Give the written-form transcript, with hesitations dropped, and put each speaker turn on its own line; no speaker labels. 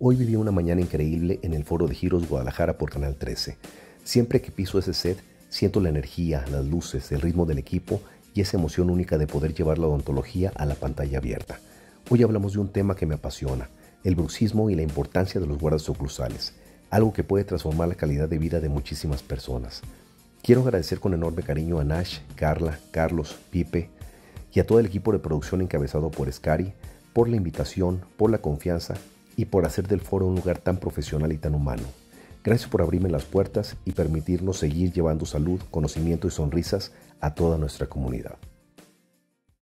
Hoy viví una mañana increíble en el foro de Giros Guadalajara por Canal 13. Siempre que piso ese set, siento la energía, las luces, el ritmo del equipo y esa emoción única de poder llevar la odontología a la pantalla abierta. Hoy hablamos de un tema que me apasiona, el bruxismo y la importancia de los guardas oclusales, algo que puede transformar la calidad de vida de muchísimas personas. Quiero agradecer con enorme cariño a Nash, Carla, Carlos, Pipe y a todo el equipo de producción encabezado por Scary por la invitación, por la confianza y por hacer del foro un lugar tan profesional y tan humano. Gracias por abrirme las puertas y permitirnos seguir llevando salud, conocimiento y sonrisas a toda nuestra comunidad.